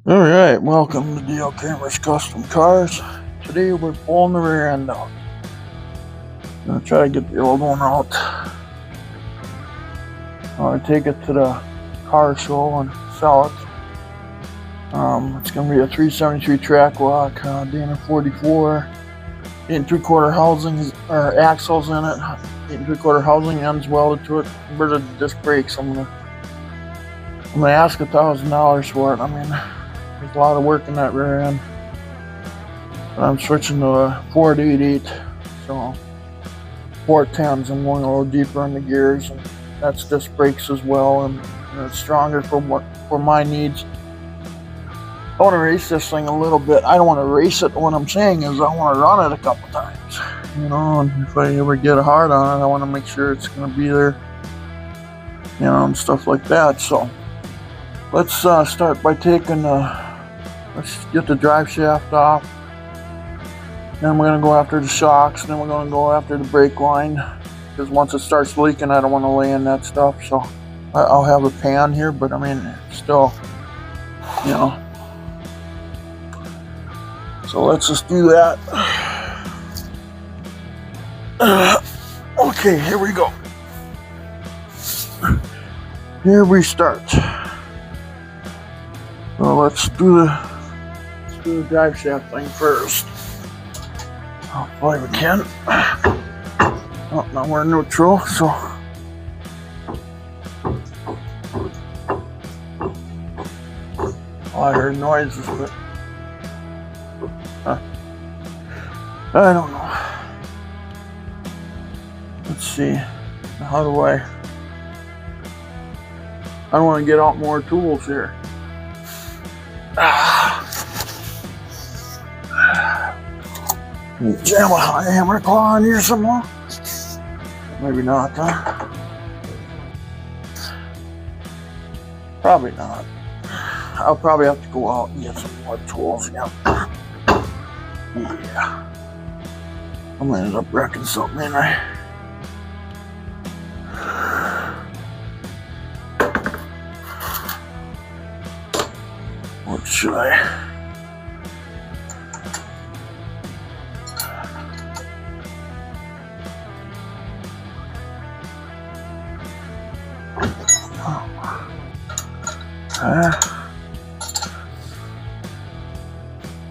Alright, welcome to DL Kramer's Custom Cars. Today we're pulling the rear end out. I'm going to try to get the old one out. I take it to the car show and sell it. It's going to be a 373 track walk, Dana 44, 8 3/4 housing or axles in it, 8 3/4 housing ends welded to it, converted disc brakes. I'm gonna ask $1,000 for it. I mean, there's a lot of work in that rear end. But I'm switching to a 488, so 410s. I'm going a little deeper in the gears, and that's disc brakes as well, and it's stronger for my needs. I want to race this thing a little bit. I don't want to race it. What I'm saying is I want to run it a couple times, and if I ever get hard on it, I want to make sure it's going to be there, and stuff like that. So let's start by taking let's get the drive shaft off. Then we're going to go after the shocks. Then we're going to go after the brake line, because once it starts leaking, I don't want to lay in that stuff. So I'll have a pan here, but I mean, still, So let's just do that. Okay, here we go. Here we start. Well, let's do the drive shaft thing first. Hopefully we can. Oh, now we're in neutral, so. Oh, I heard noises, but I don't know. Let's see. How do I don't want to get out more tools here. Jam a hammer claw in here some more? Maybe not, huh? Probably not. I'll probably have to go out and get some more tools. Yeah. I'm gonna end up wrecking something, ain't I? What should I?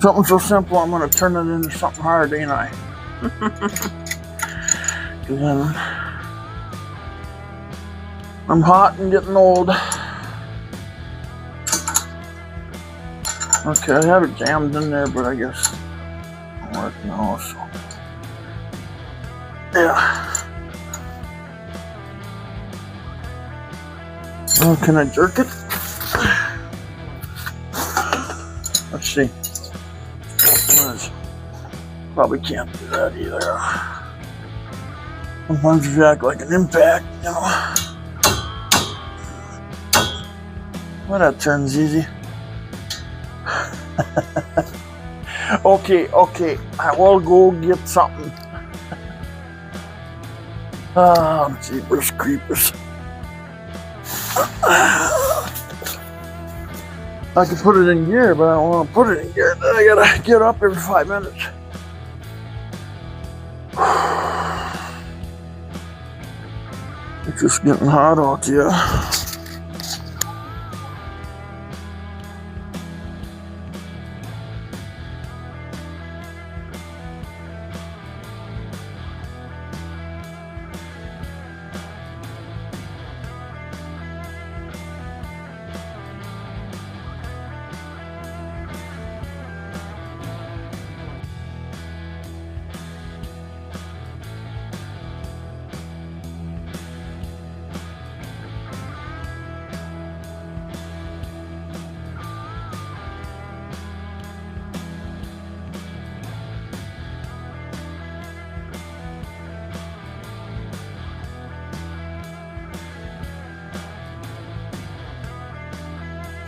Something so simple, I'm going to turn it into something hard, ain't I? Because then I'm hot and getting old. Okay, I have it jammed in there, but I guess it won't work now, so. Yeah. Oh, can I jerk it? Let's see. Probably can't do that either. Sometimes you act like an impact, Well, that turns easy. Okay, I will go get something. Jeepers creepers. I could put it in gear, but I don't want to put it in gear. Then I gotta get up every 5 minutes. It's just getting hot out here.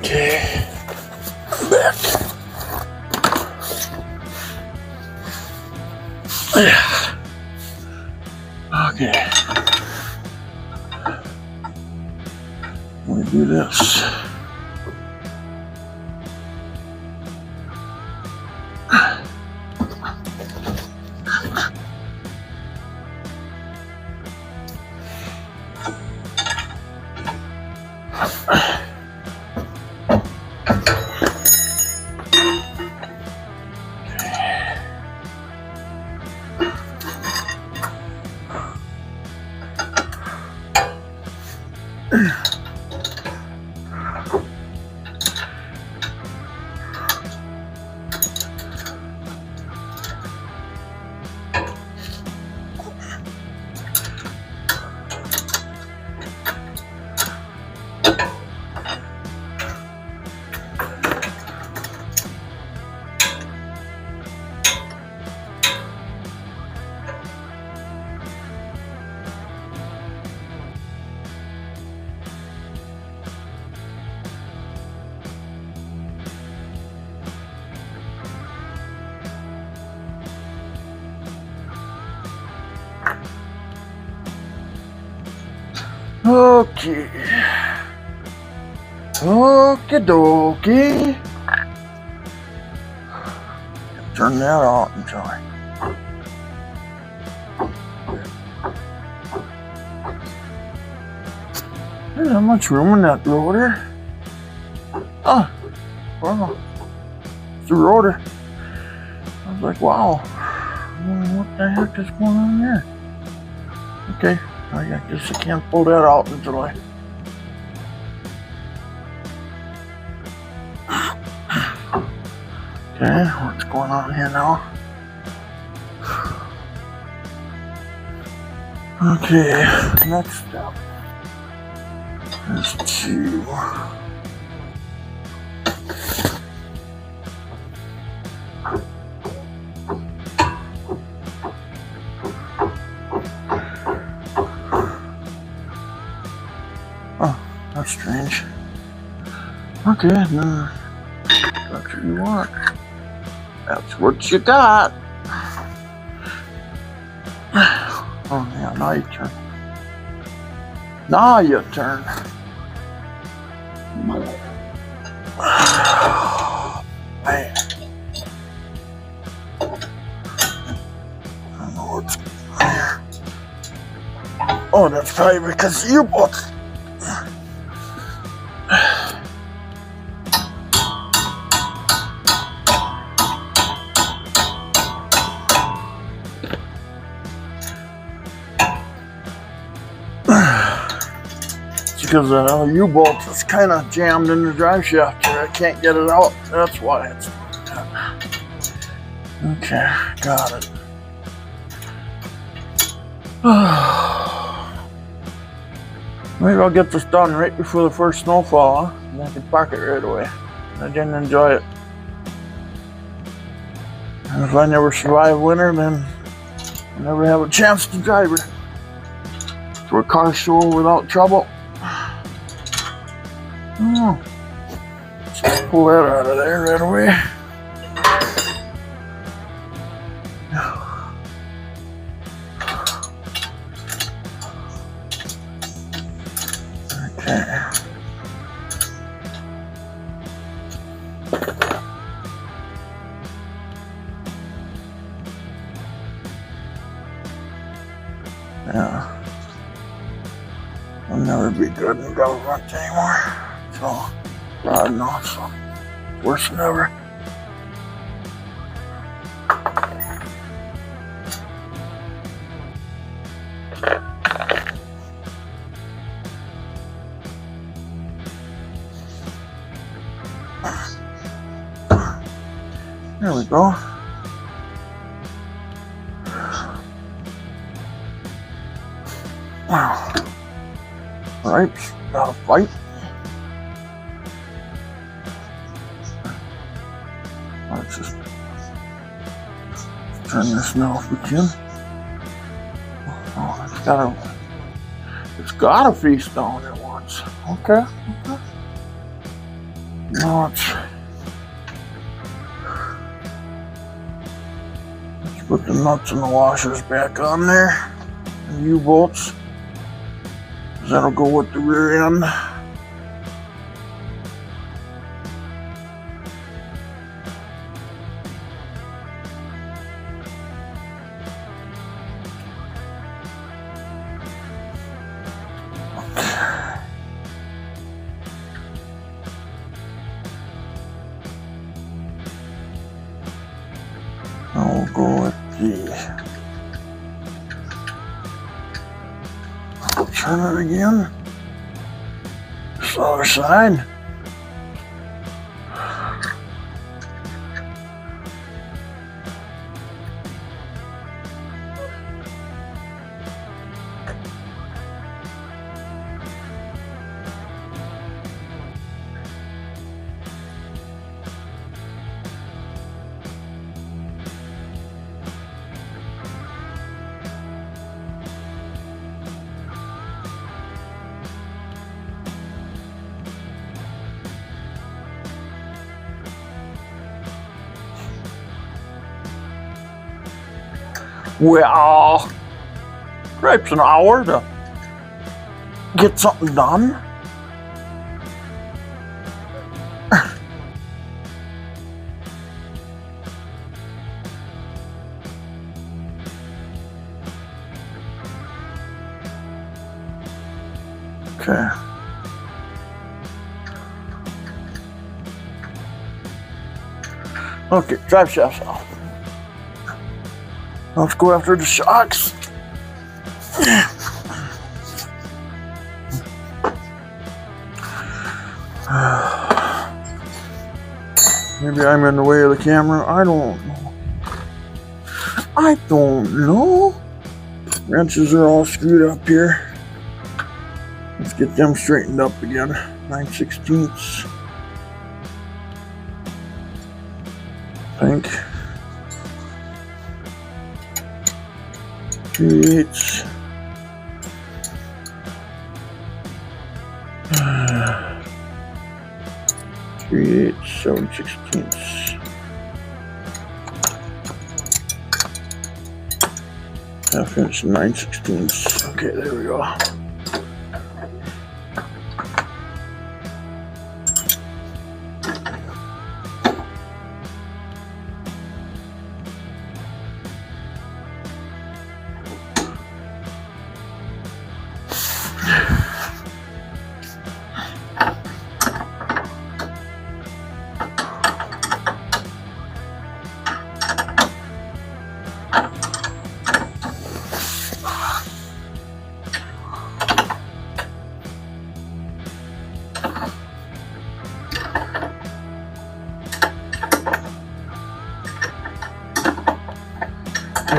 Okay, I'm back. Okay. Let me do this. Okay. Okie dokie. Turn that out and try. There's not much room in that rotor. Oh, wow. It's a rotor. I was like, wow. What the heck is going on there? Okay, I guess I can't pull that out until I. Okay, what's going on here now? Okay, next step is to that's strange. Okay, then that's what you want. That's what you got. Oh yeah, now you turn. Now you turn. Man. I don't know what's there. Oh, that's probably because of U-boats. Because the U-bolt is kind of jammed in the drive shaft here. I can't get it out. That's why it's doing that. Okay, got it. Maybe I'll get this done right before the first snowfall, huh? And I can park it right away. I didn't enjoy it. And if I never survive winter, then I'll never have a chance to drive her. For a car show without trouble. Oh, just pull that out of there right away. Okay. Yeah. I'll never be good in government anymore. So, I don't know, so worse than ever. There we go. Wow. Alright, gotta fight. Let's just turn this now if we can. Oh, it's gotta face down at once. Okay. Now let's put the nuts and the washers back on there. And U-bolts. That'll go with the rear end. I'll go with the turn it again. This other side. Well, grapes an hour to get something done. Okay. Okay, drive shafts off. Let's go after the shocks. Maybe I'm in the way of the camera. I don't know. I don't know. Wrenches are all screwed up here. Let's get them straightened up again. 9/16. I think. 3/8. 3/8, 7/16. Half inch, 9/16. Okay, there we go.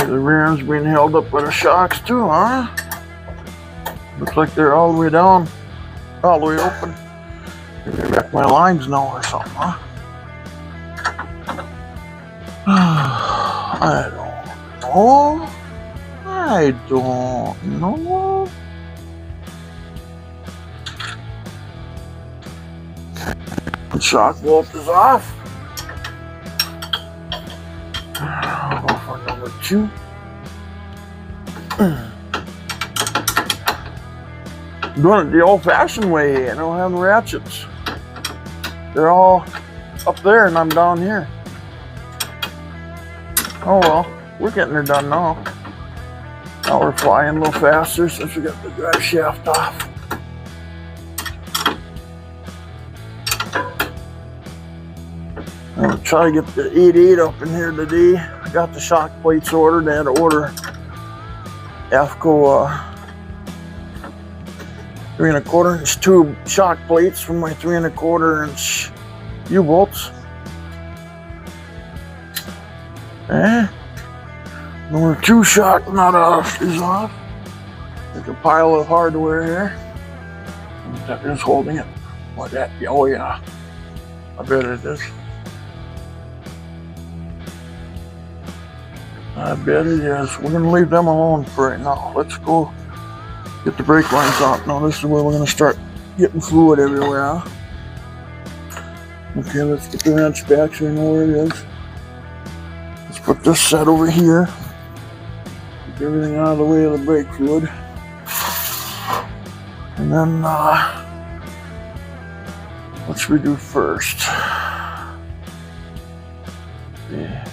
The rear end's being held up by the shocks too, huh? Looks like they're all the way down, all the way open. Maybe I wrecked my lines now or something, huh? I don't know. I don't know. The shock bolt is off. I'll go for number 2. Doing it the old-fashioned way. I don't have ratchets. They're all up there and I'm down here. Oh well, we're getting her done now. Now we're flying a little faster since we got the drive shaft off. I'm gonna try to get the 8/8 up in here today. I got the shock plates ordered. I had to order AFCO 3 1/4 inch tube shock plates for my 3 1/4 inch U-bolts. Number 2 shock nut off is off. There's a pile of hardware here. That is holding it. What that? Oh yeah, I bet it is. I bet it is. We're gonna leave them alone for right now. Let's go get the brake lines out. Now this is where we're gonna start getting fluid everywhere, huh? Okay, let's get the wrench back so we know where it is. Let's put this set over here. Get everything out of the way of the brake fluid. And then, what should we do first? Yeah.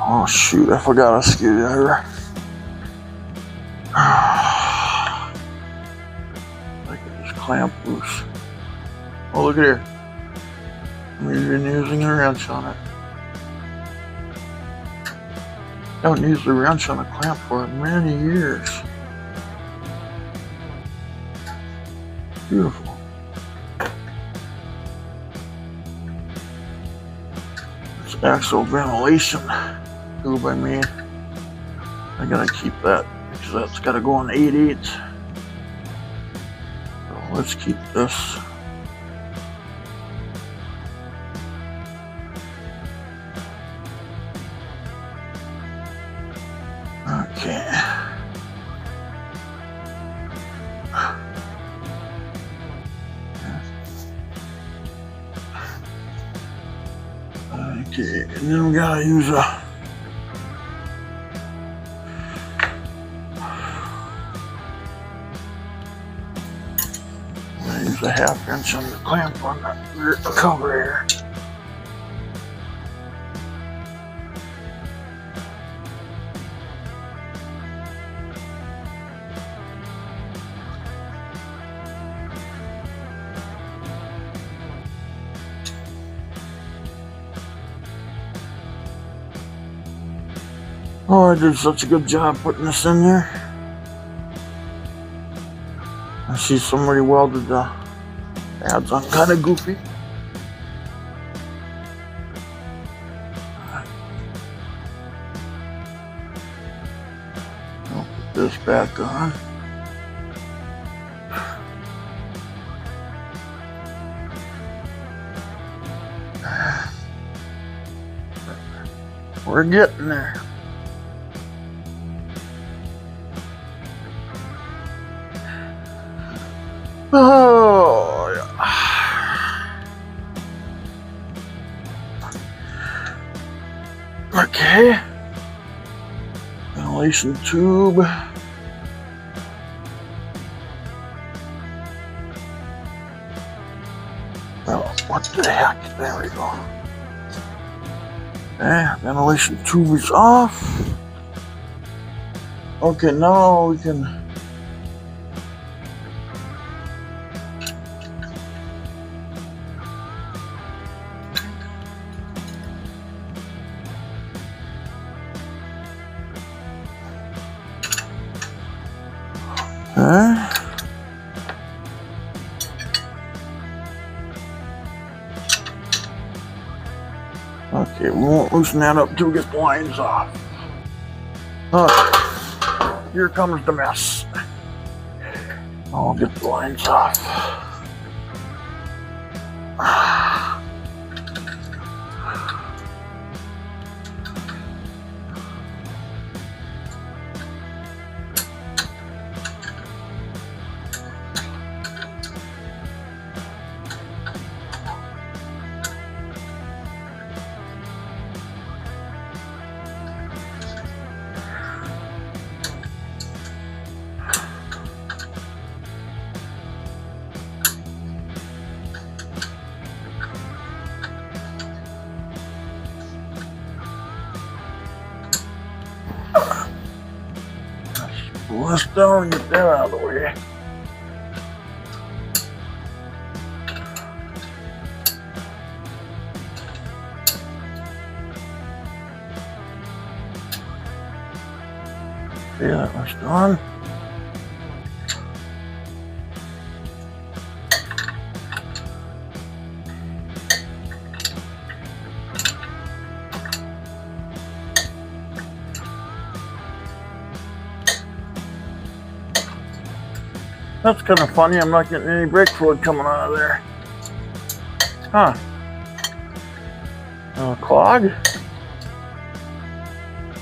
Oh shoot, I forgot a screwdriver. I can just clamp loose. Oh, look at here. We've been using a wrench on it. I haven't used a wrench on a clamp for many years. Beautiful. It's axle ventilation tube, I mean. I gotta keep that because that's gotta go on 8/8. So let's keep this. Okay. Okay, and then we gotta use a Use a 1/2 inch on the clamp on the rear cover here. Oh, I did such a good job putting this in there. I see somebody welded the pads on kind of goofy. I'll put this back on. We're getting there. Oh, yeah. Okay. Ventilation tube. Oh, what the heck? There we go. Okay, ventilation tube is off. Okay, now we can okay, we won't loosen that up till we get the lines off. Okay, here comes the mess. I'll get the lines off. Pull this down and get that out of the way. Okay, that was done. That's kind of funny, I'm not getting any brake fluid coming out of there. Huh. Clog.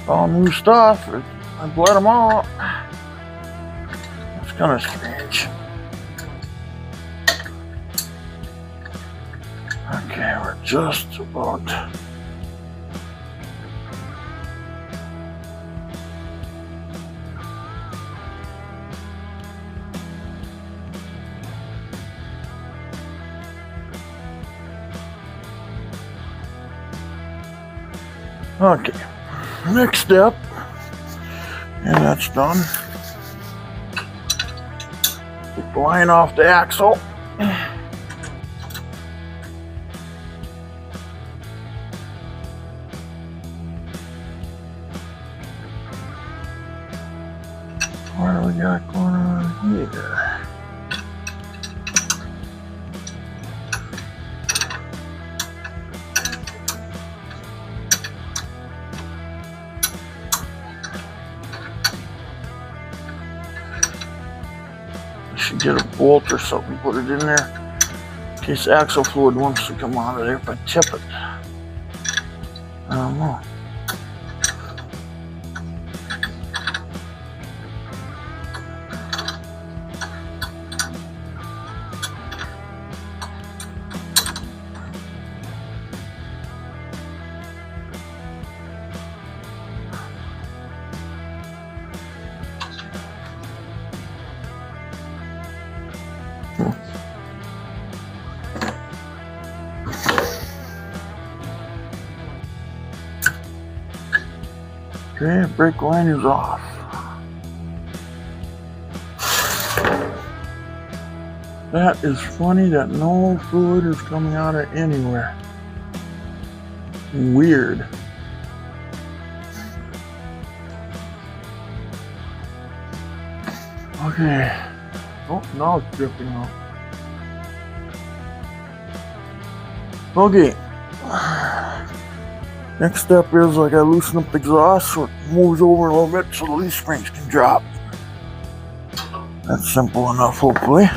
All new stuff. I bled them out. That's kind of strange. Okay, we're just about... Okay, next step, and that's done. Take the line off the axle. What do we got going on here? Should get a bolt or something, put it in there in case axle fluid wants to come out of there if I tip it. I don't know. Okay, brake line is off. That is funny that no fluid is coming out of anywhere. Weird. Okay. Oh, now it's dripping out. Okay. Next step is I gotta loosen up the exhaust so it moves over a little bit so the leaf springs can drop. That's simple enough, hopefully.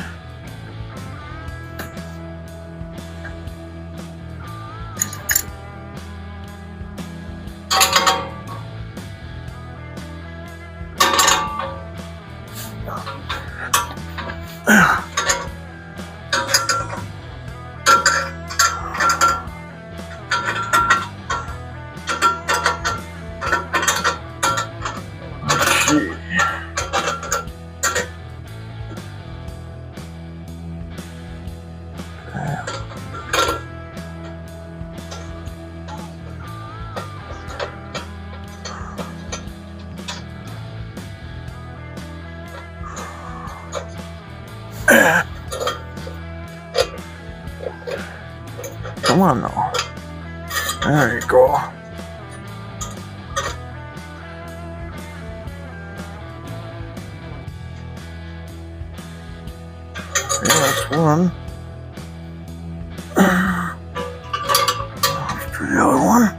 Come on now. There you go. Okay, that's one. Let's do the other one.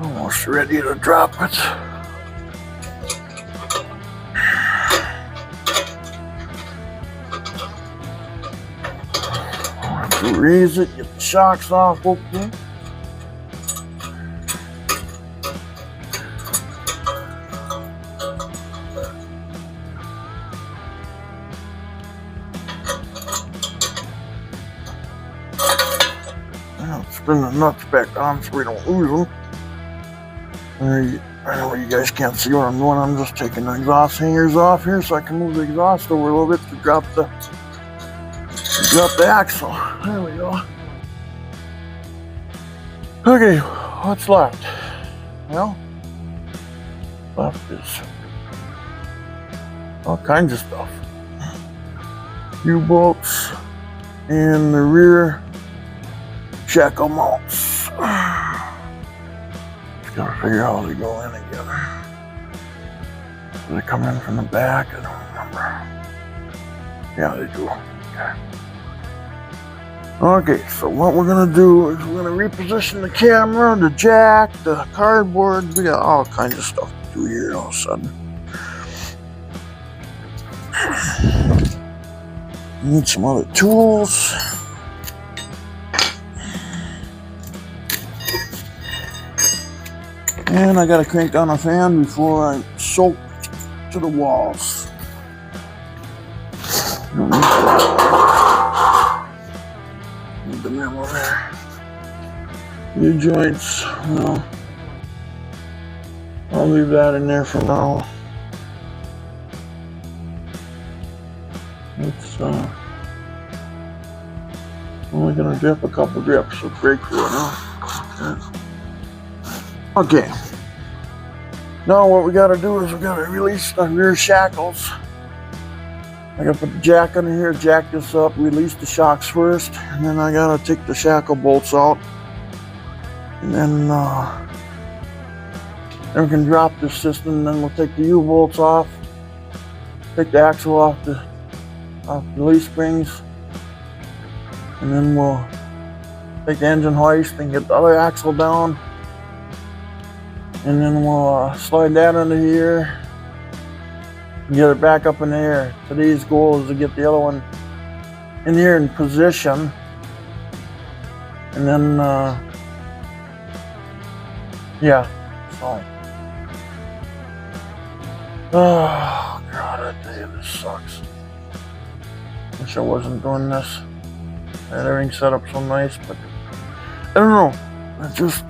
Almost ready to drop it. Raise it, get the shocks off, okay. Now spin the nuts back on so we don't lose them. I know you guys can't see what I'm doing. I'm just taking the exhaust hangers off here so I can move the exhaust over a little bit to drop the axle. There we go. Okay, what's left? Well, left is all kinds of stuff. U-bolts and the rear shackle mounts. Just gotta figure out how they go in together. Do they come in from the back? I don't remember. Yeah, they do. Okay. Okay, so what we're gonna do is we're gonna reposition the camera, the jack, the cardboard. We got all kinds of stuff to do here all of a sudden. Need some other tools. And I gotta crank on a fan before I soak to the walls. Need the memo there. New joints, well, I'll leave that in there for now. It's only gonna drip a couple drips of brake fluid now. Okay. Now what we gotta do is we gotta release the rear shackles. I gotta put the jack under here, jack this up, release the shocks first, and then I gotta take the shackle bolts out. And then we can drop this system, and then we'll take the U-bolts off, take the axle off the leaf springs, and then we'll take the engine hoist and get the other axle down, and then we'll slide that under here and get it back up in the air. Today's goal is to get the other one in here in position, and then yeah, so oh god, I tell you, this sucks. Wish I wasn't doing this. I had everything set up so nice, but I don't know. I just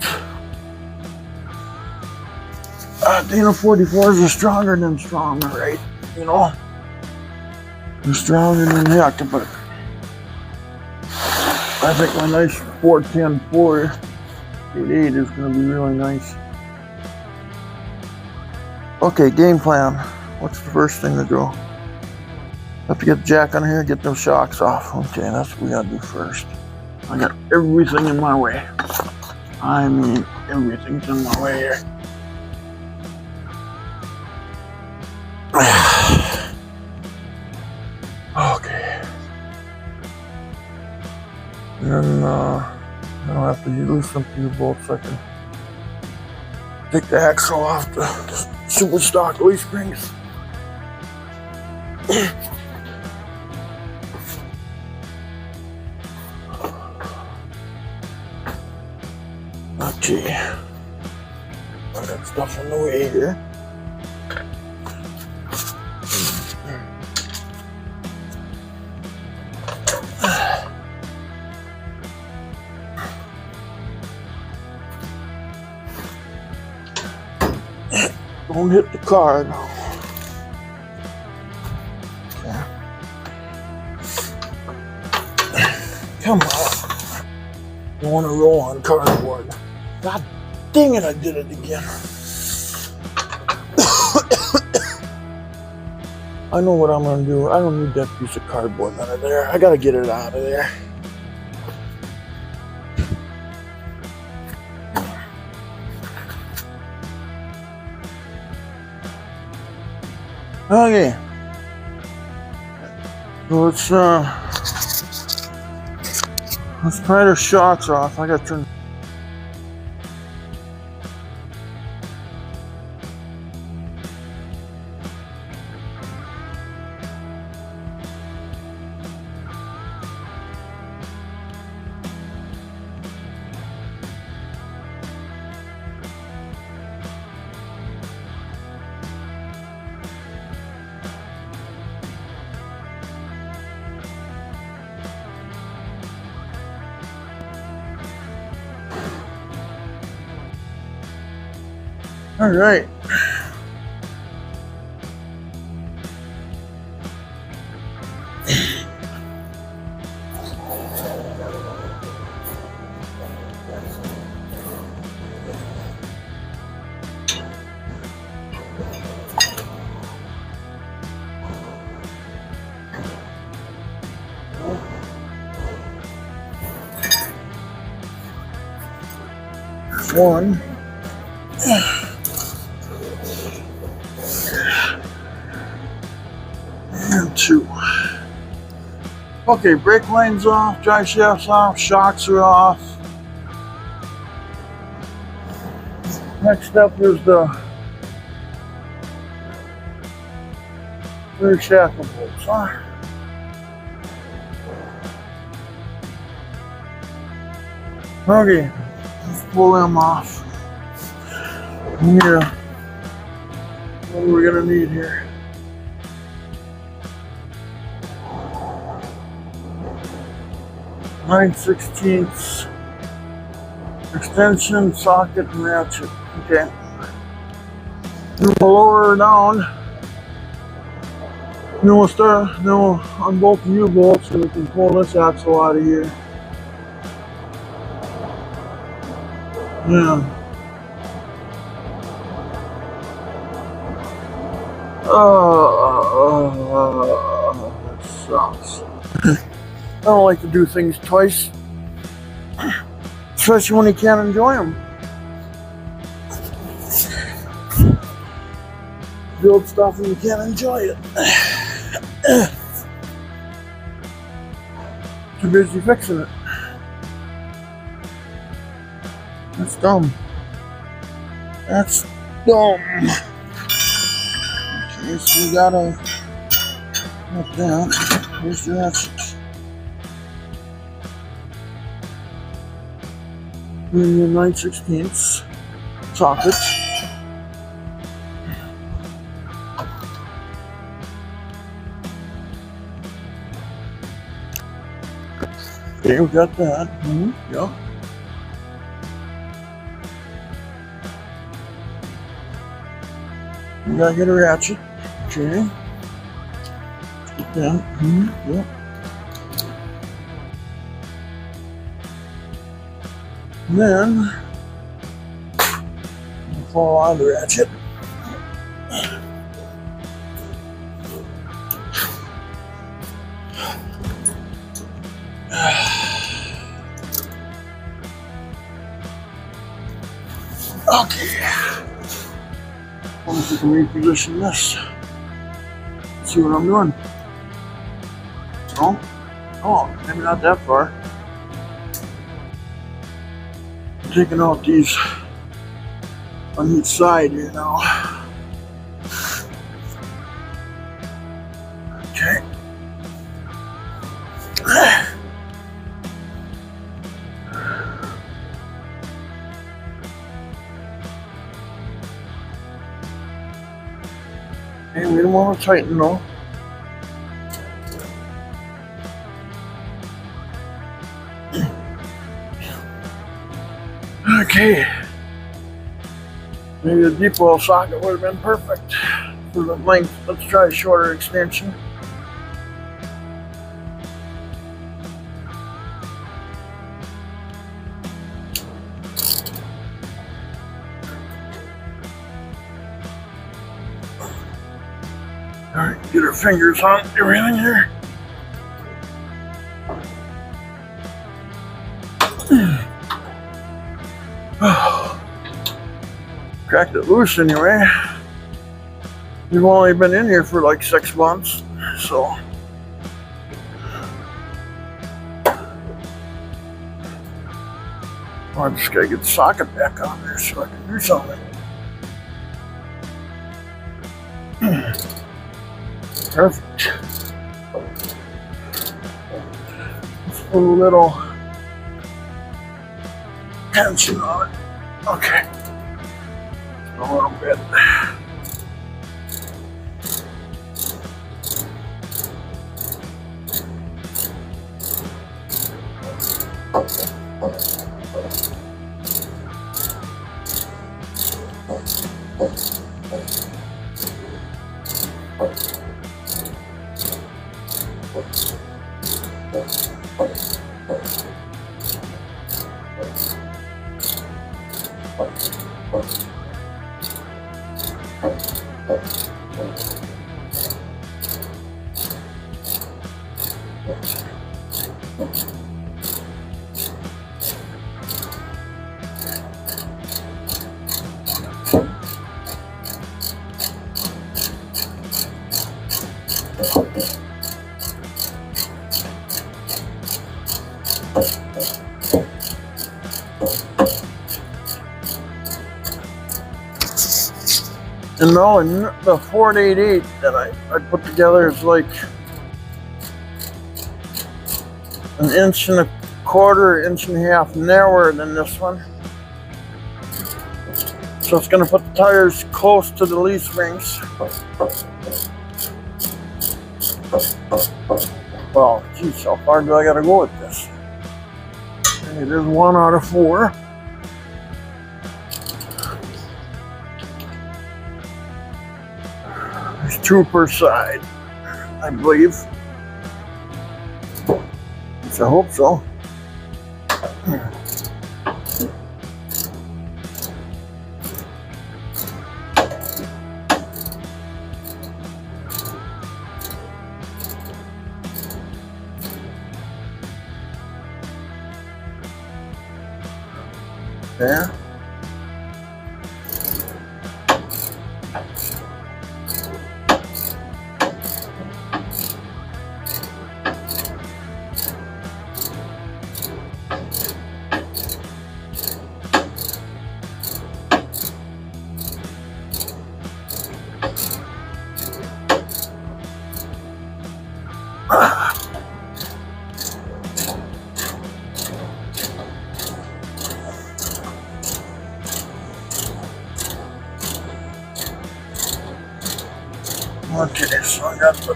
Dana 44s are stronger than strong, right? You know, they're stronger than heck, but I think my nice 410 488 is going to be really nice. Okay, game plan. What's the first thing to do? Have to get the jack on here, get those shocks off. Okay, that's what we gotta do first. I got everything in my way. I mean, everything's in my way here. Okay. And I don't have to loosen up the bolts so I can take the axle off the super stock leaf springs. Okay. Got that stuff in the way here. Don't hit the car. Okay. Come on. Don't want to roll on cardboard. God dang it, I did it again. I know what I'm going to do. I don't need that piece of cardboard out of there. I got to get it out of there. Okay. So let's pry the shocks off. I got to turn. All right. One. And two. Okay, brake line's off, drive shaft's off, shocks are off. Next step is the rear shackle bolts, huh? Okay, let's pull them off. Yeah. What are we gonna need here? Nine 16ths extension, socket, and ratchet. Okay. We'll lower her down. Then we'll start. Then we'll unbolt the U-bolts, and we can pull this axle out of here. Yeah. That sucks. I don't like to do things twice, especially when you can't enjoy them. Build stuff and you can't enjoy it. Too busy fixing it. That's dumb. That's dumb. Okay, so we gotta like that. Here's the ratchet. And the 9/16 socket. Okay, we got that. Yeah. gotta get a ratchet. Okay. Get that. Yep. And then fall on the ratchet. Okay. Wonder if we can reposition this. See what I'm doing. Oh, maybe not that far. I'm taking out these on each side here now. Okay. Okay, we don't want to tighten though. Okay. Maybe the deep well socket would have been perfect for the length. Let's try a shorter extension. Alright, get our fingers on everything here. Cracked it loose anyway. We've only been in here for like 6 months, so I just gotta get the socket back on there so I can do something. Perfect. Just put a little tension on it. Okay. A little bit. And no, and the 488 that I put together is like 1.25 inches, 1.5 inches narrower than this one. So it's going to put the tires close to the leaf springs. Well, geez, how far do I got to go with this? Okay, there's 1 out of 4. There's 2 per side, I believe. At least I hope so. Yeah. Okay, so I got the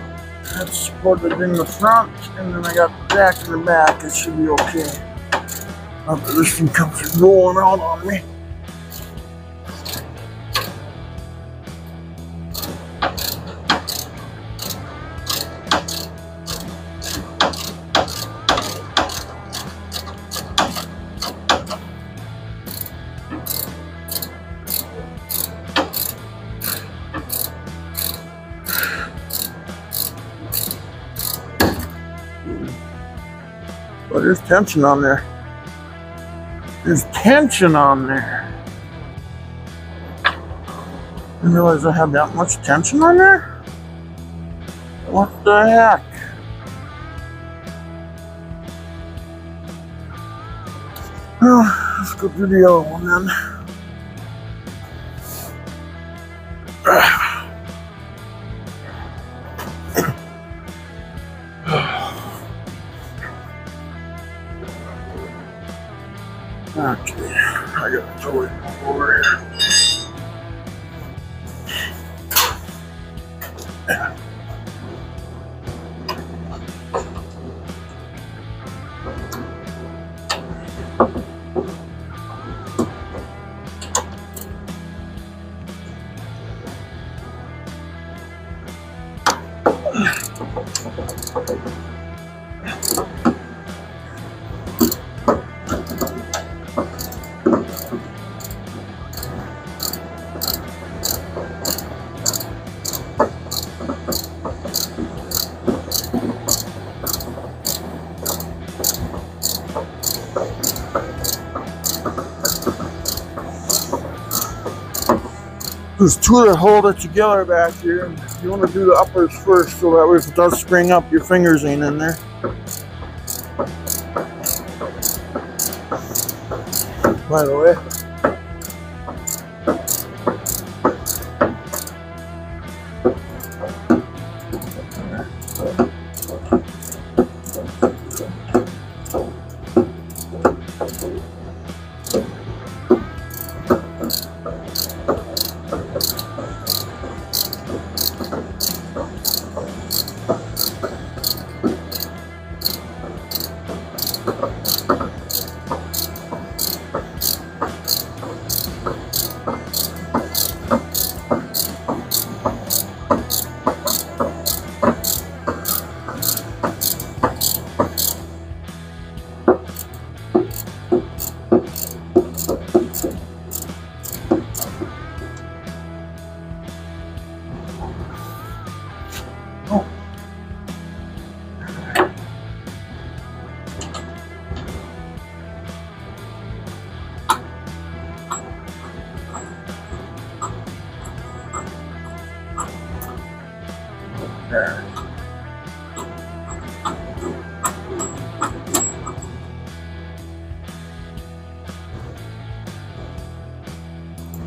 head supported in the front, and then I got the jack in the back. It should be okay. After this thing comes rolling out on me. But there's tension on there. There's tension on there. I didn't realize I had that much tension on there. What the heck? Well, let's go do the other one then. Okay, I gotta throw it over here. There's two that hold it together back here. You want to do the uppers first so that way if it does spring up, your fingers ain't in there. By the way. There.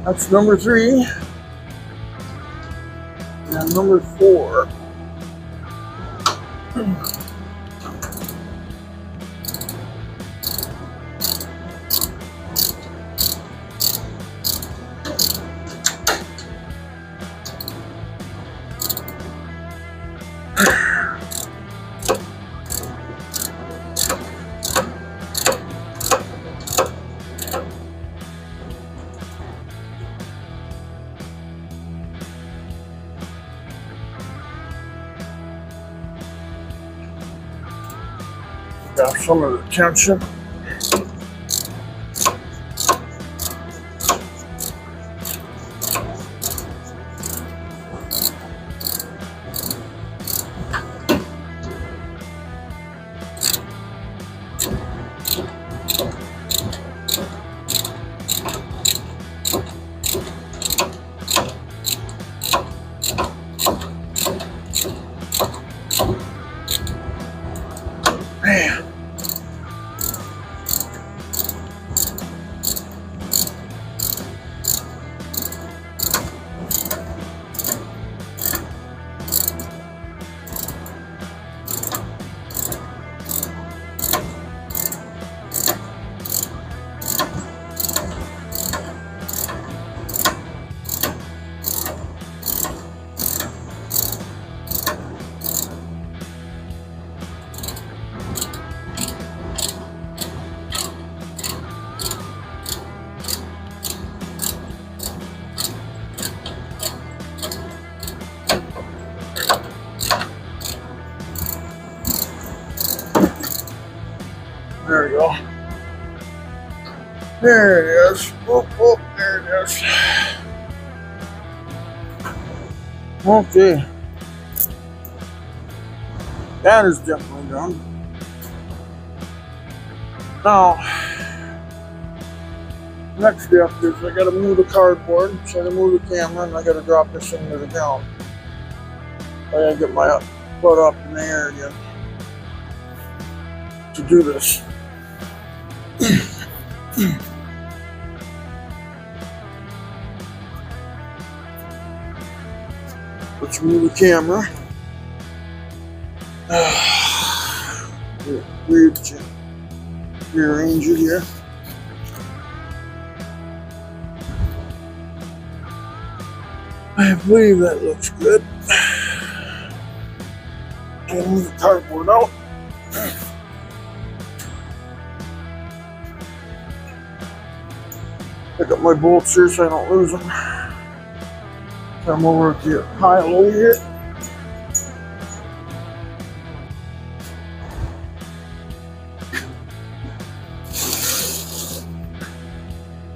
That's number 3. And number 4. Got some of the tension. Man. There we go. There it is. Oh, oh, there it is. Okay. That is definitely done. Now, next step is I gotta move the cardboard, so I gotta move the camera, and I gotta drop this into the ground. I gotta get my butt up in the air again to do this. Let's move the camera. Rearrange it here. I believe that looks good. I'll move the cardboard out. Pick up my bolts here so I don't lose them. Come over to the pile over here.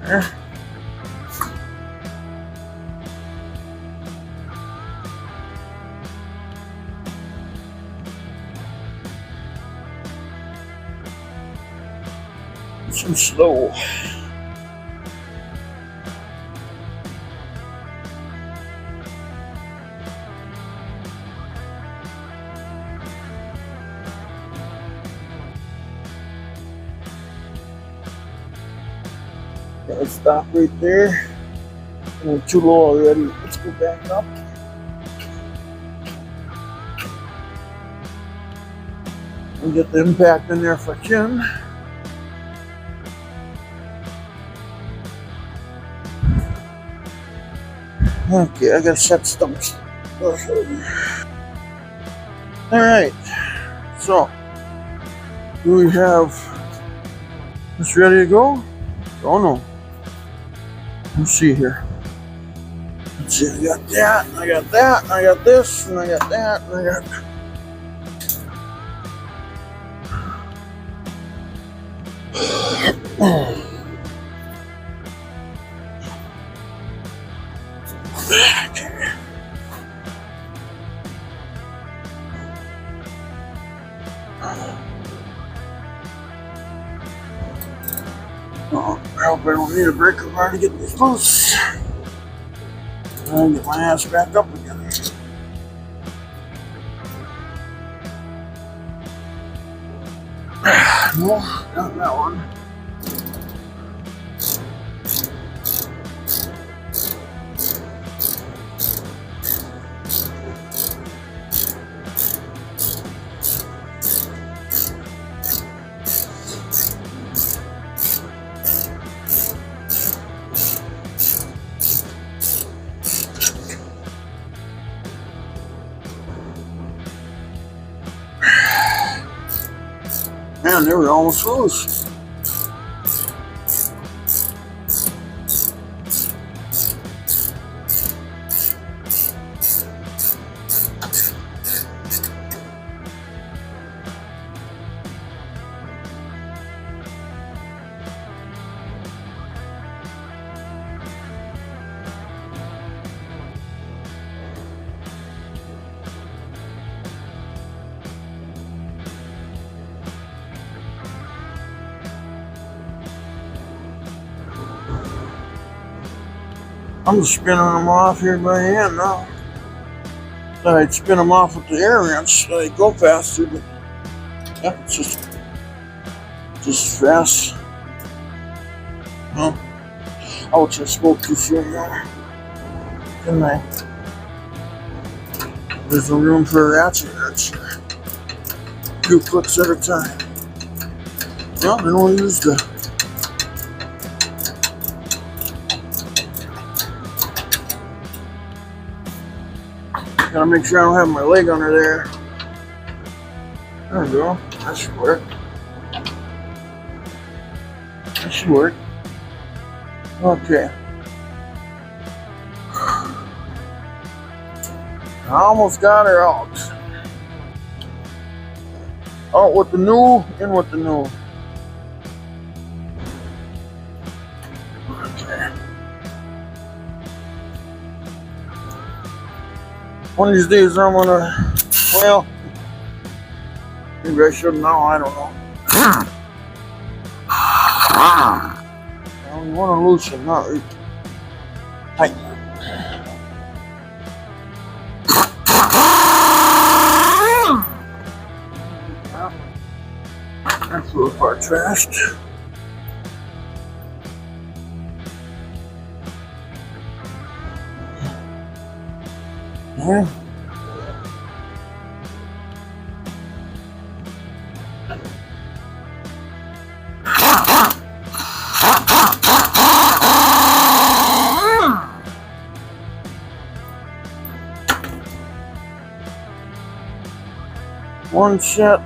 There. Some slow. Let's stop right there. We're too low already. Let's go back up. And get the impact in there if I can. Okay, I gotta set stumps. Alright, so do we have this ready to go? Oh no. Let's see here. Let's see, I got that, and I got that, and I got this, and I got that, and I got. Oh, I hope I don't need a breaker bar to get this loose. And get my ass back up again. No, not that one. Man, they were almost loose. I'm just spinning them off here by hand now. Thought I'd spin them off with the air wrench so they'd go faster, but yeah, it's just fast. Well, ouch, I spoke too soon now. Didn't I? There's no room for a ratchet wrench. 2 clicks at a time. Well, then we'll use the gotta make sure I don't have my leg under there. There we go. That should work. That should work. Okay. I almost got her out. Out with the new, in with the new. Okay. One of these days I'm gonna, well, maybe I should now, I don't know. Now we want to loosen, not tighten. That's a little part trashed. Yeah. One set.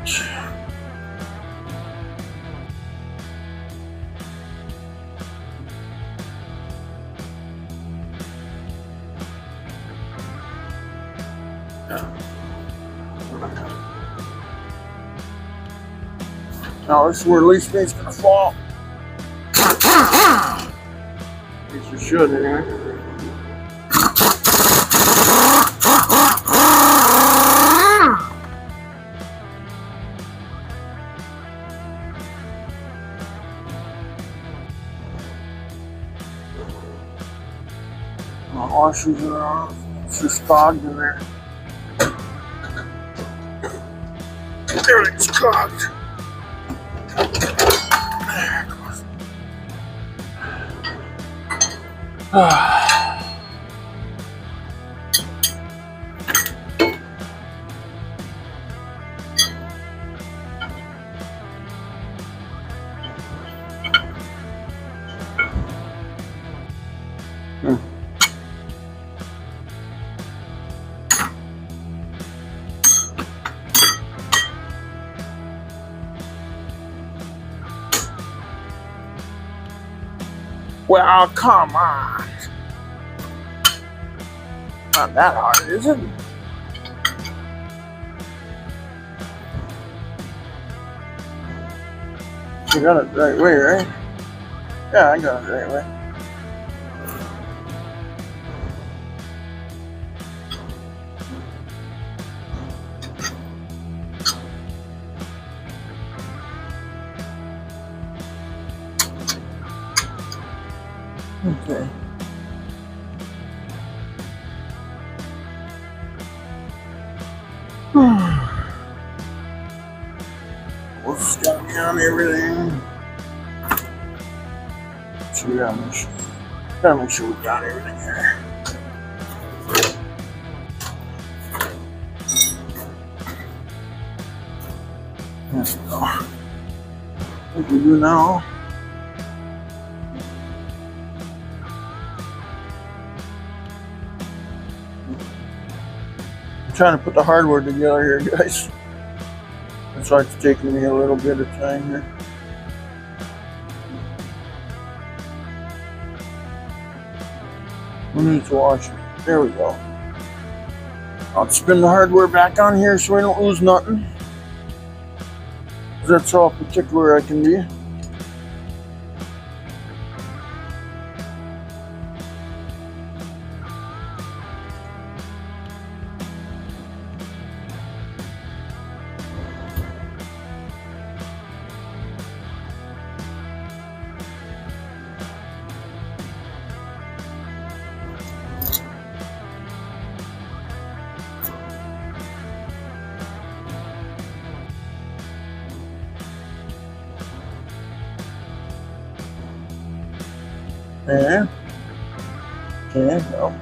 Now this is where least space is gonna fall. At least it should anyway. My washers are off. It's just clogged in there. Everything's clogged. Well, come on. Not that hard, is it? You got it the right way, right? Yeah, I got it the right way. Okay. What's got me on everything? So we gotta make sure we got everything here. There we go. I think we do now. Trying to put the hardware together here, guys. That's why it's taking me a little bit of time here. We need to wash it. There we go. I'll spin the hardware back on here so I don't lose nothing. That's how particular I can be. And go.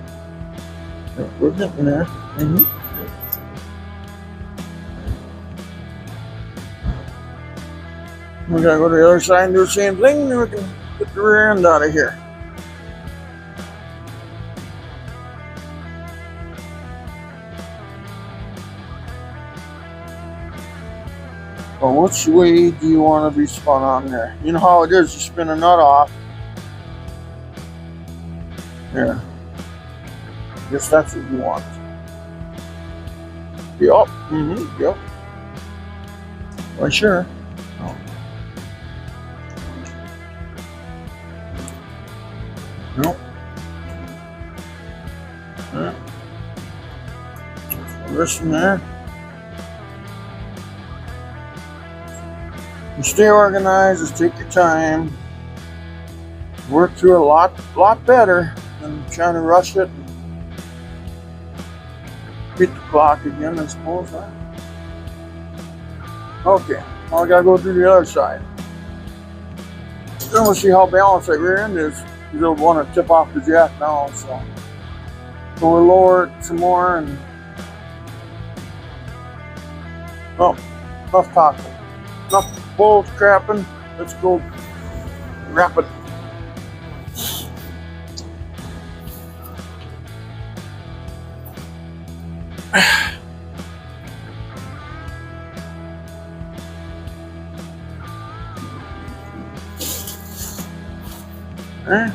We're getting there. We gotta go to the other side and do the same thing, and then we can get the rear end out of here. Well, which way do you want to be spun on there? You know how it is, you spin a nut off. Here. Guess that's what you want. Yep. Yep. Well, sure. Oh. Nope. This and there. You stay organized, just take your time. worked through it a lot better than trying to rush it and beat the clock again, I suppose, huh? Okay, now I gotta go through the other side. Then we'll see how balanced that rear end is. You'll want to tip off the jack now, so we'll lower it some more and well, enough talking. Enough bull crapping. Let's go wrap it. Okay.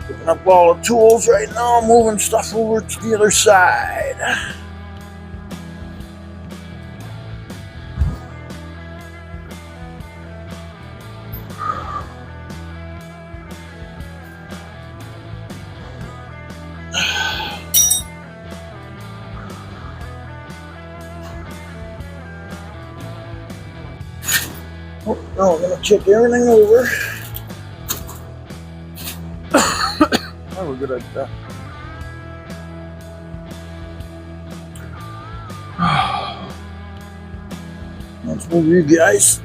Picking up all the tools right now, moving stuff over to the other side. Oh, now we're gonna check everything over. Oh, we're good at that. Let's move you guys.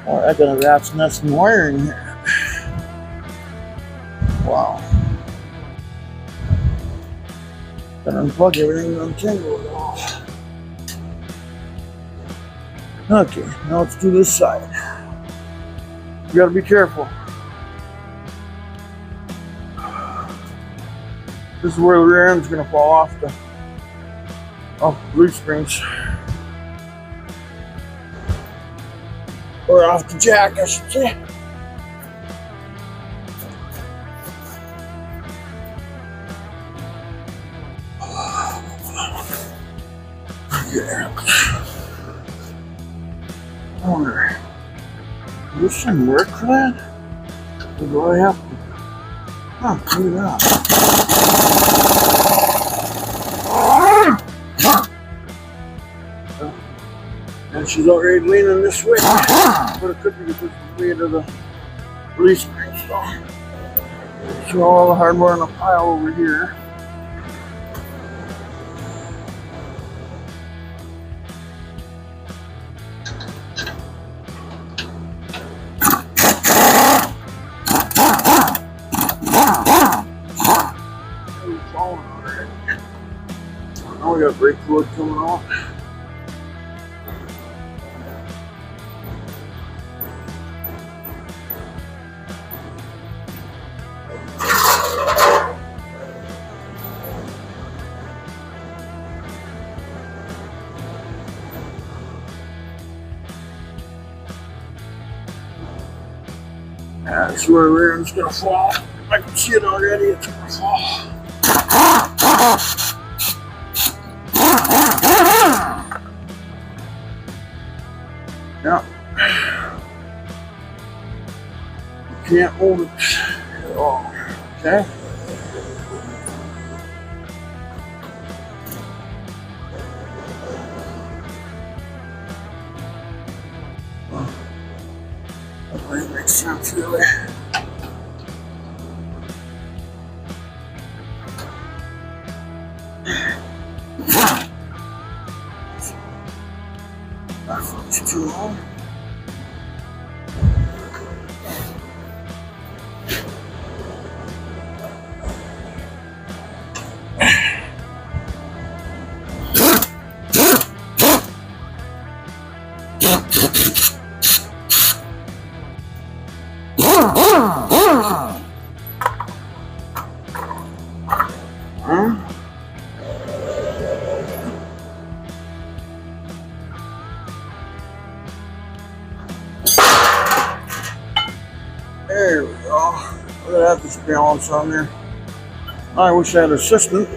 Oh, I got a rat's nest and wiring here. Wow. Gotta unplug everything and untangle it all. Okay, now let's do this side. You gotta be careful. This is where the rear end's gonna fall off the leaf springs. Or off the jack, I should say. Yeah. I wonder, does this thing work for that? Or do I have to? Huh, look at that. And she's already leaning this way. But it could be because of the weight of the release spring. So all the hardware in a pile over here. Now we got brake fluid coming off. That's where the rear end's gonna fall. I can see it already, it's gonna fall. Yeah. You can't hold it at all. Okay? That might make sense, really. That's too long. Look at that, this balance on there. I wish I had an assistant.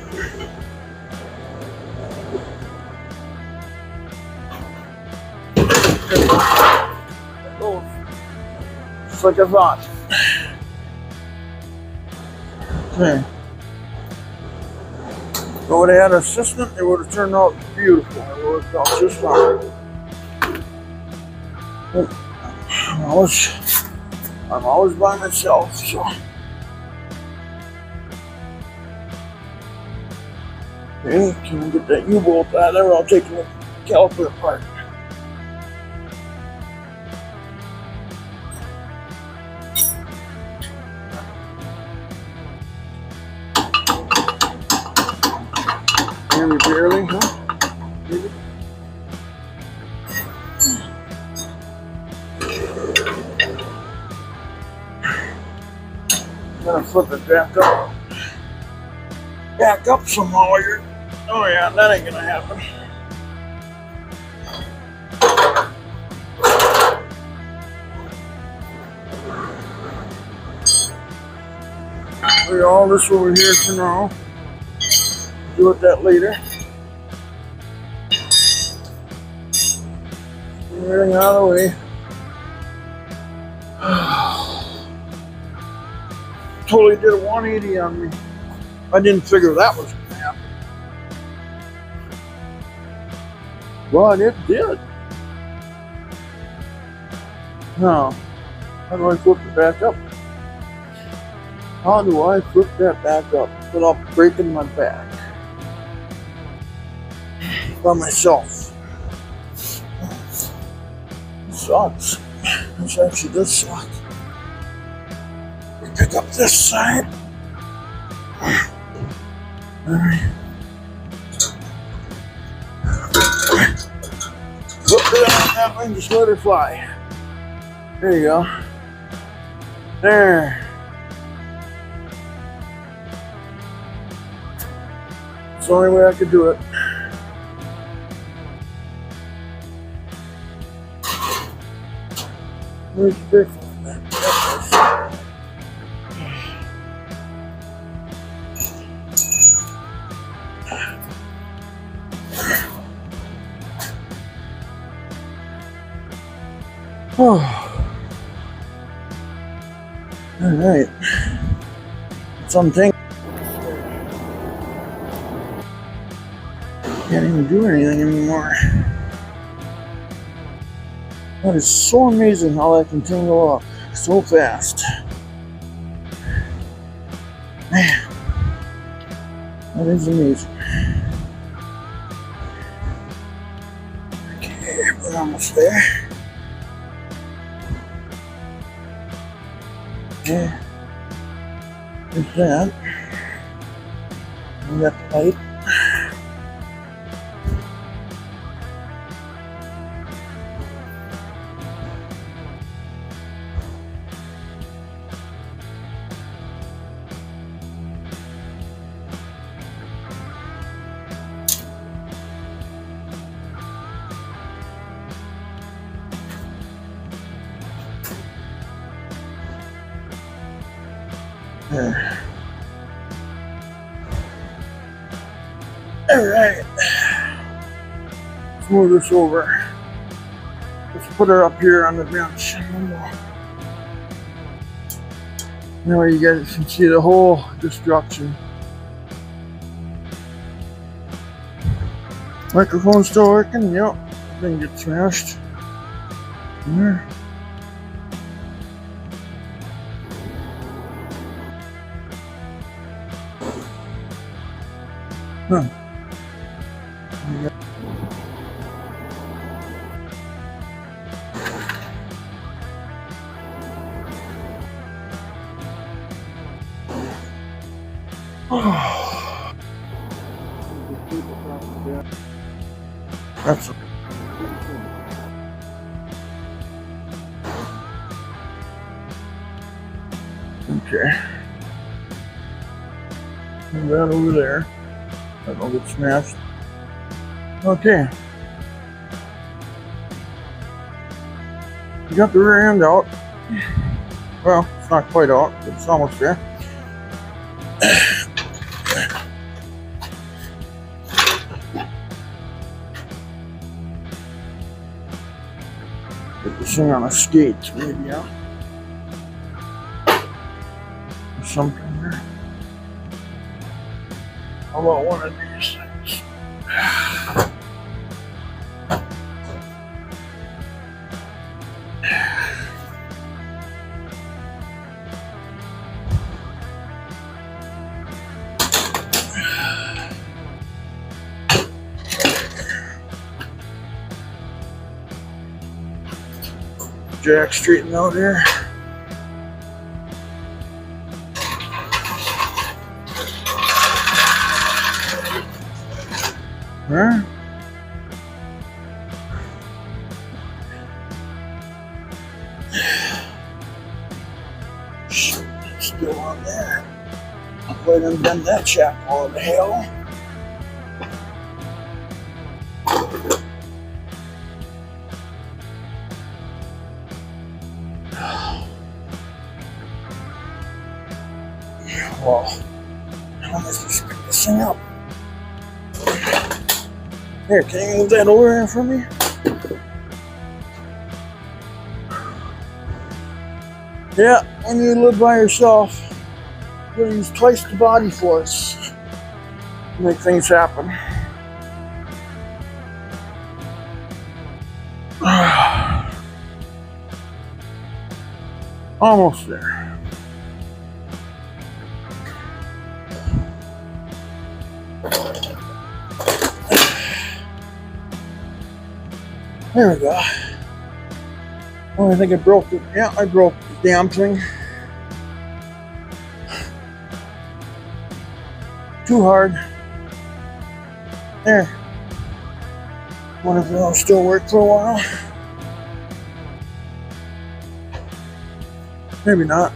Just like I thought. Okay. If I would have had an assistant, it would have turned out beautiful. It would have felt just fine. But I'm always by myself, so. Okay, can we get that U-bolt out of there? I'll take the caliper apart. Maybe barely, huh? Maybe. I'm gonna flip it back up. Back up somehow here. Oh yeah, that ain't gonna happen. Leave all this over here for now. Do it that later. Everything out of the way. Totally did a 180 on me. I didn't figure that was going to happen. But it did. Now, how do I flip it back up? How do I flip that back up without breaking my back? By myself. Sucks. This actually does suck. Pick up this side. Alright. Flip it out that way and just let her fly. There you go. There. It's the only way I could do it. Where's the big one? Oh. All right. Something. Can't even do anything anymore. That is so amazing how that can tingle up so fast. Man, that is amazing. Okay, we're almost there. Yeah, there's that. We got the pipe. There. All right. Let's move this over. Let's put her up here on the bench. Now you guys can see the whole destruction. Microphone's still working. Yep. Didn't get smashed. There. Huh. That's okay. Move that over there. That'll get smashed. Okay. We got the rear end out. Well, it's not quite out, but it's almost there. Get this thing on a skate, maybe, huh? Or something there. How about one of these things? Jack straightened out here. Huh? Still on there. Let him bend that shaft all the hell. Well, how am I supposed to pick this thing up? Here, can you move that over here for me? Yeah, when you live by yourself, you use twice the body force to make things happen. Almost there. There we go. Oh, I think I broke it. Yeah, I broke the damn thing. Too hard. There. Wonder if it'll still work for a while. Maybe not.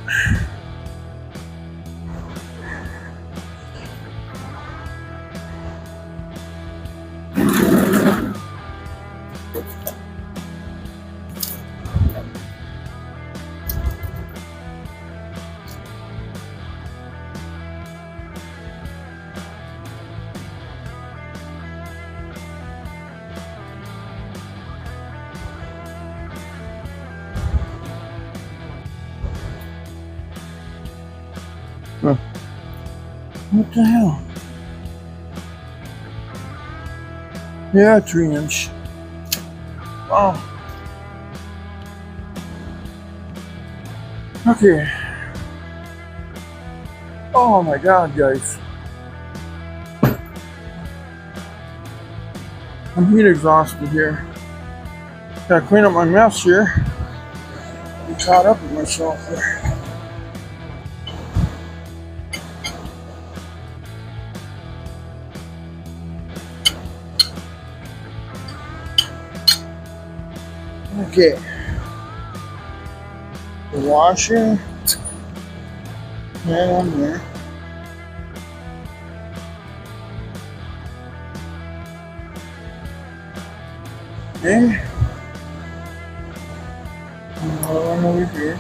What the hell? Yeah, 3-inch. Wow. Okay. Oh my God, guys. I'm heat exhausted here. Gotta clean up my mess here. I'm caught up with myself here. Okay, the washer, right on there. Okay, another one over here.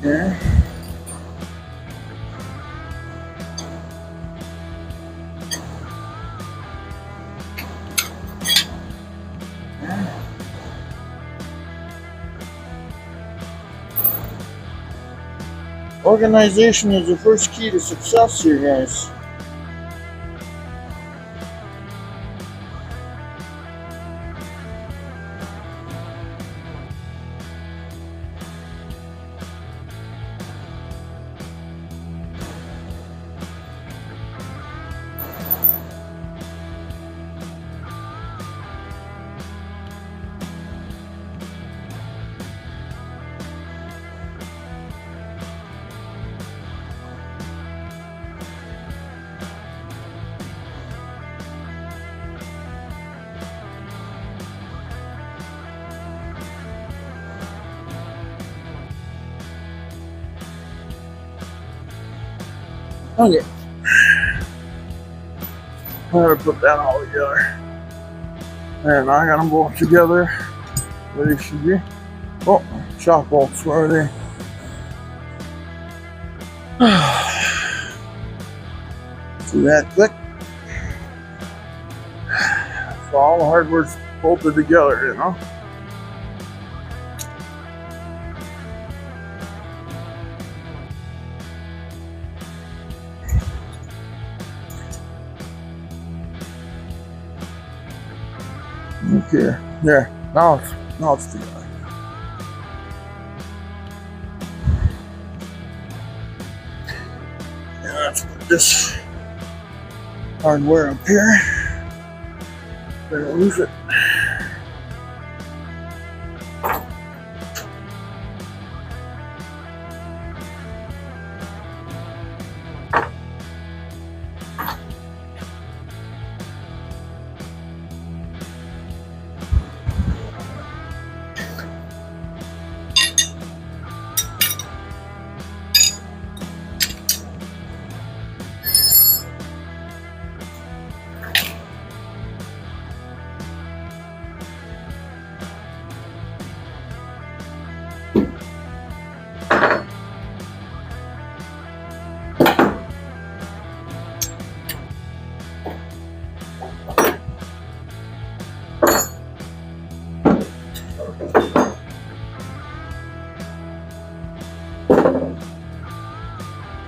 There. Organization is the first key to success here, guys. Okay. I'm gonna put that all together. And I got them both together where they should be. Oh, shop bolts, where are they? See that click? So all the hardware's bolted together, you know? Okay, there. Now it's together. Yeah, let's put this hardware up here. Better lose it.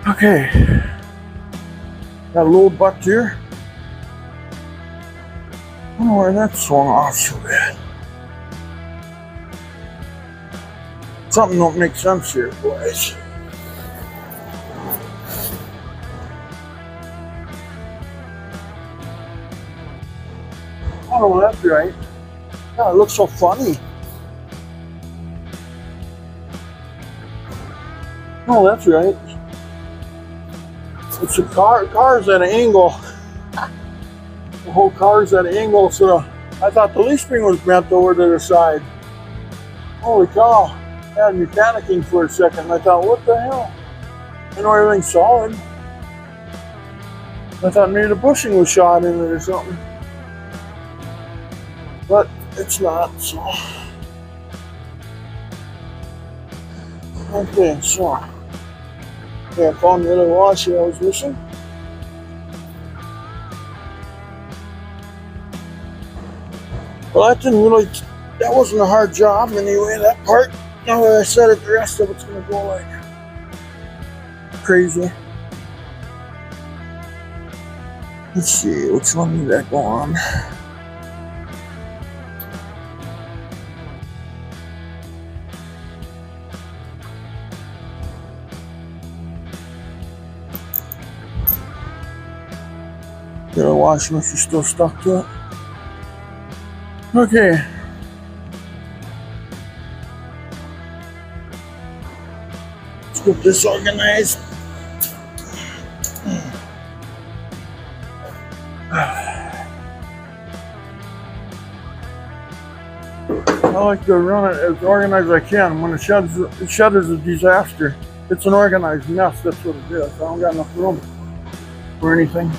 Okay, got a little butt here. I don't know where that swung off so bad. Something don't make sense here, boys. Oh, that's right. God, it looks so funny. Oh, that's right. It's the car's at an angle. The whole car's at an angle, so I thought the leaf spring was bent over to the side. Holy cow. I had me panicking for a second. I thought, what the hell? I know everything's solid. I thought maybe the bushing was shot in it or something. But it's not, so. Okay, so. Okay, I found the other washer I was missing. Well, that wasn't a hard job anyway, that part. Now that I said it, the rest of it's gonna go like crazy. Let's see, which one did that go on? The washing machine still stuck to it. Okay. Let's get this organized. I like to run it as organized as I can. When the shed is a disaster, it's an organized mess. That's what it is. I don't got enough room for anything.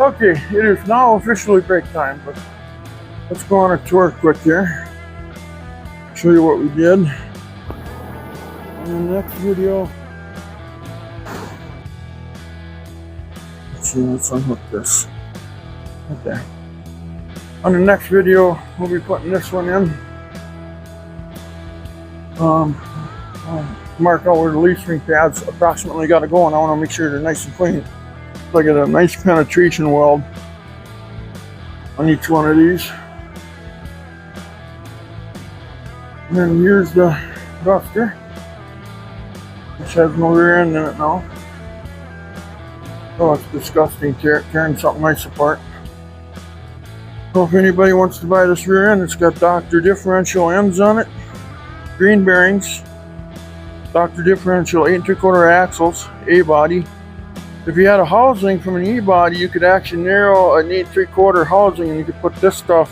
Okay, it is now officially break time, but let's go on a tour quick here. Show you what we did. In the next video, let's see, let's unhook this. Okay. On the next video, we'll be putting this one in. I'll mark out where the leaf spring pads approximately got to go, and I want to make sure they're nice and clean. Look at a nice penetration weld on each one of these. And then here's the Duster, which has no rear end in it now. Oh, it's disgusting tearing something nice apart. So if anybody wants to buy this rear end, it's got Dr. differential ends on it, green bearings, Dr. differential 8 3/4 axles, A body. If you had a housing from an E body, you could actually narrow an 8 3/4 housing and you could put this stuff,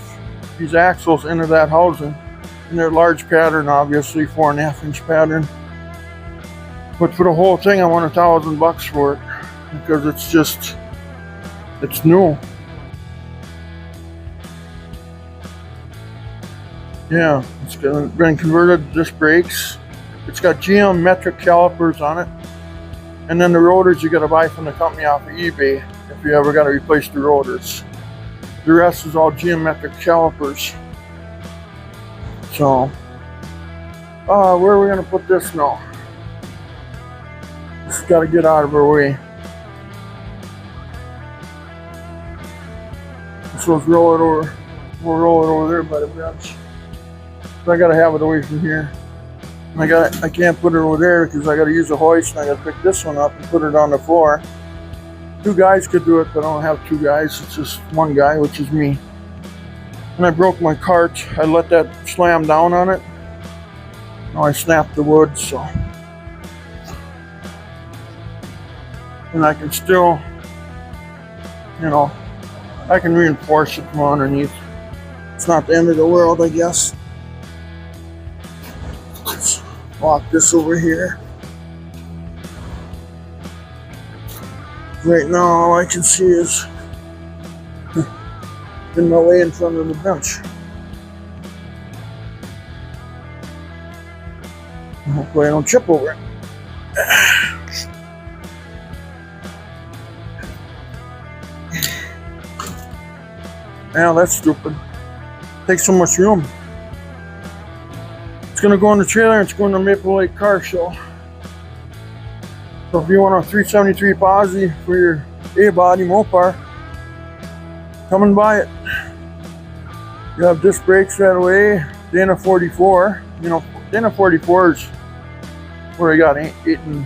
these axles, into that housing. And they're large pattern, obviously, 4.5 inch pattern. But for the whole thing, I want $1,000 for it because it's new. Yeah, it's been converted to disc brakes. It's got GM metric calipers on it. And then the rotors you gotta buy from the company off of eBay if you ever gotta replace the rotors. The rest is all geometric calipers. So, where are we gonna put this now? Just gotta get out of our way. So let's roll it over. We'll roll it over there by the bench. So I gotta have it away from here. And I can't put it over there because I gotta use a hoist and I gotta pick this one up and put it on the floor. 2 guys could do it, but I don't have 2 guys. It's just 1 guy, which is me. And I broke my cart. I let that slam down on it. Now I snapped the wood, so. And I can still, I can reinforce it from underneath. It's not the end of the world, I guess. Let's lock this over here. Right now, all I can see is in my way in front of the bench. Hopefully I don't trip over it. Yeah, that's stupid. Takes so much room. It's gonna go in the trailer and it's going to Maple Lake Car Show. So if you want a 373 Posi for your A-body mopar, come and buy it. You have disc brakes right away. Dana 44. Dana 44 is where I got 8 and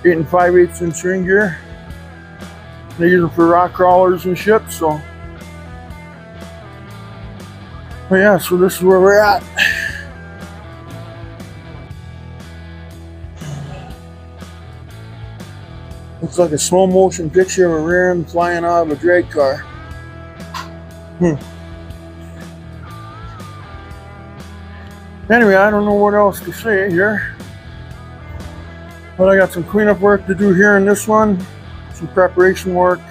5/8 inch ring gear. They use them for rock crawlers and shit, so. But yeah, so this is where we're at. Looks like a slow motion picture of a rear end flying out of a drag car. Anyway, I don't know what else to say here. But I got some cleanup work to do here in this one. Some preparation work.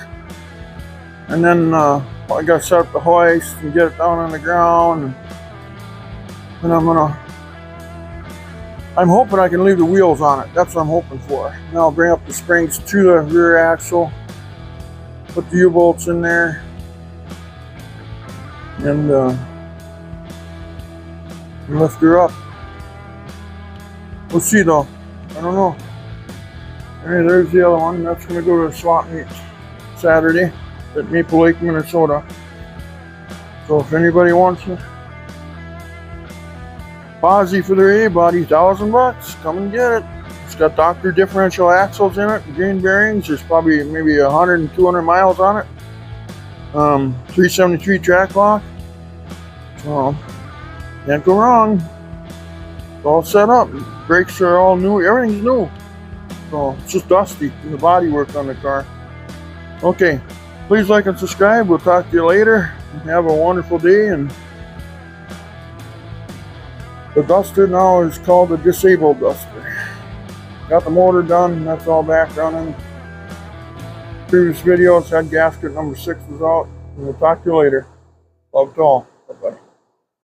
And then I got to set up the hoist and get it down on the ground. And I'm hoping I can leave the wheels on it. That's what I'm hoping for. And I'll bring up the springs to the rear axle. Put the U-bolts in there. And lift her up. We'll see though. I don't know. Hey, there's the other one. That's going to go to the swap meet Saturday at Maple Lake, Minnesota. So if anybody wants a Posi for their A-body, $1,000, come and get it. It's got Dr. differential axles in it, green bearings. There's probably maybe 100 and 200 miles on it. 373 track lock. So can't go wrong. It's all set up. Brakes are all new. Everything's new. So it's just dusty in the bodywork on the car. Okay, please like and subscribe. We'll talk to you later. Have a wonderful day. And the Duster now is called the Disabled Duster. Got the motor done. That's all back running. Previous videos had gasket number 6 was out. And we'll talk to you later. Love to all.